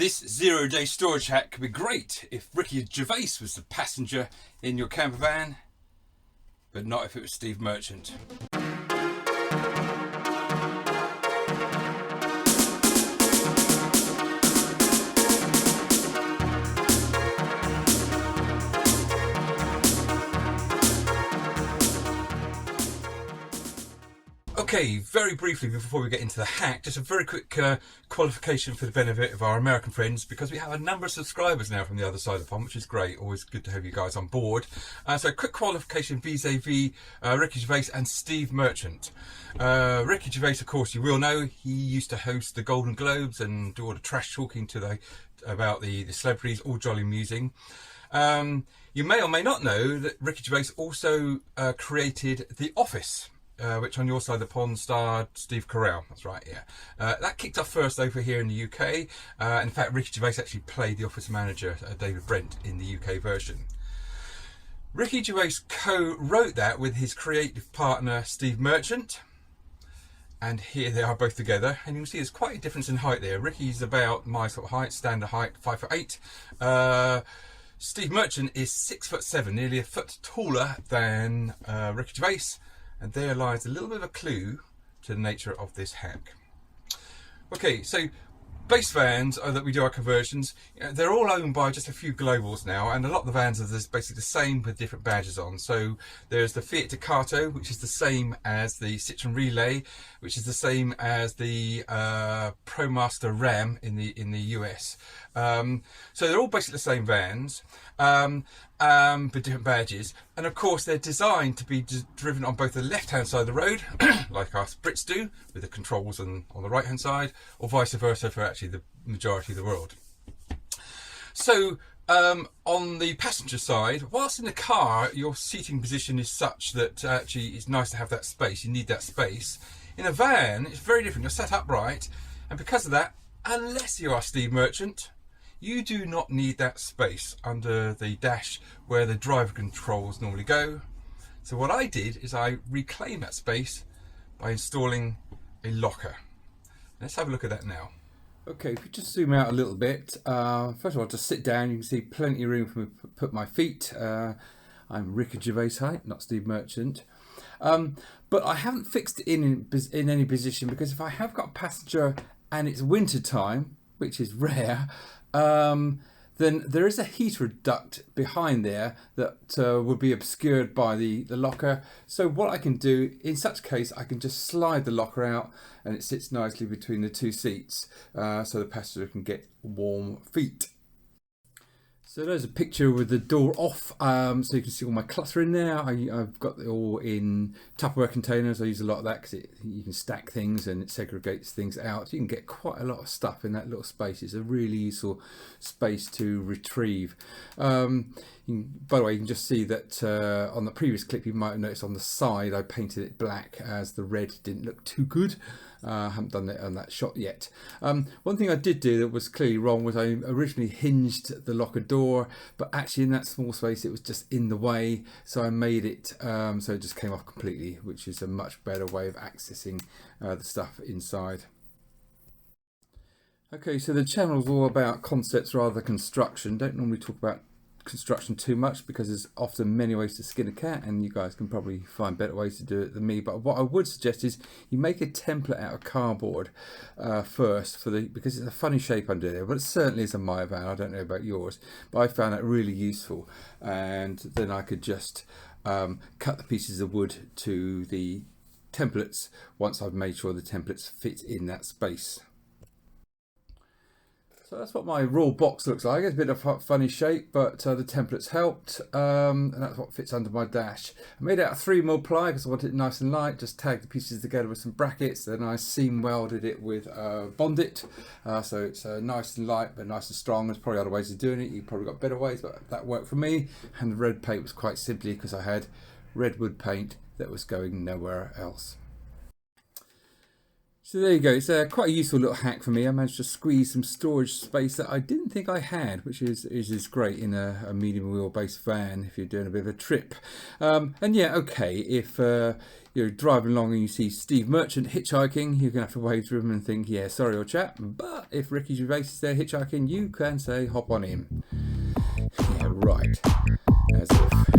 This 0-day storage hack could be great if Ricky Gervais was the passenger in your camper van, but not if it was Steve Merchant. Okay, very briefly before we get into the hack, just a very quick qualification for the benefit of our American friends, because we have a number of subscribers now from the other side of the pond, which is great. Always good to have you guys on board. So a quick qualification vis-a-vis Ricky Gervais and Steve Merchant. Ricky Gervais, of course, you will know, he used to host the Golden Globes and do all the trash talking about the celebrities, all jolly amusing. You may or may not know that Ricky Gervais also created The Office, which on your side of the pond starred Steve Carell. That's right, yeah. That kicked off first over here in the UK. In fact, Ricky Gervais actually played the office manager, David Brent, in the UK version. Ricky Gervais co-wrote that with his creative partner, Steve Merchant. And here they are both together. And you can see there's quite a difference in height there. Ricky's about my sort of height, standard height, 5'8". Steve Merchant is 6'7", nearly a foot taller than Ricky Gervais. And there lies a little bit of a clue to the nature of this hack. Okay, so base vans that we do our conversions, they're all owned by just a few globals now, and a lot of the vans are basically the same with different badges on. So there's the Fiat Ducato, which is the same as the Citroen Relay, which is the same as the ProMaster Ram in the US. So they're all basically the same vans, with different badges, and of course they're designed to be driven on both the left hand side of the road, like us Brits do, with the controls on the right hand side, or vice versa for actually the majority of the world. So on the passenger side, whilst in the car your seating position is such that actually it's nice to have that space, you need that space. In a van it's very different, you're sat upright, and because of that, unless you are Steve Merchant, you do not need that space under the dash where the driver controls normally go. So what I did is I reclaimed that space by installing a locker. Let's have a look at that now. Okay, if you just zoom out a little bit, first of all, just sit down. You can see plenty of room for me to put my feet. I'm Ricky Gervais height, not Steve Merchant. But I haven't fixed it in any position, because if I have got a passenger and it's winter time, which is rare, then there is a heater duct behind there that would be obscured by the locker. So what I can do in such case, I can just slide the locker out and it sits nicely between the two seats, so the passenger can get warm feet. So there's a picture with the door off, so you can see all my clutter in there. I've got it all in Tupperware containers. I use a lot of that because you can stack things and it segregates things out. You can get quite a lot of stuff in that little space. It's a really useful space to retrieve. By the way, you can just see that on the previous clip, you might have noticed on the side I painted it black as the red didn't look too good. I haven't done that on that shot yet. One thing I did do that was clearly wrong was I originally hinged the locker door, but actually in that small space it was just in the way, so I made it so it just came off completely, which is a much better way of accessing the stuff inside. Okay, so the channel is all about concepts rather than construction. Don't normally talk about construction too much because there's often many ways to skin a cat, and you guys can probably find better ways to do it than me. But what I would suggest is you make a template out of cardboard first, because it's a funny shape under there, but it certainly is a my van. I don't know about yours, but I found that really useful, and then I could just cut the pieces of wood to the templates once I've made sure the templates fit in that space. So that's what my raw box looks like. It's a bit of a funny shape, but the templates helped, and that's what fits under my dash. I made it out of 3mm ply because I wanted it nice and light. Just tagged the pieces together with some brackets, then I seam welded it with Bondit, so it's nice and light but nice and strong. There's probably other ways of doing it. You've probably got better ways, but that worked for me. And the red paint was quite simply because I had redwood paint that was going nowhere else. So there you go, it's quite a useful little hack for me. I managed to squeeze some storage space that I didn't think I had, which is great in a medium wheelbase van if you're doing a bit of a trip. And yeah, okay, if you're driving along and you see Steve Merchant hitchhiking, you're going to have to wave through him and think, yeah, sorry old chap, but if Ricky Gervais is there hitchhiking, you can say hop on in. Yeah, right. As if.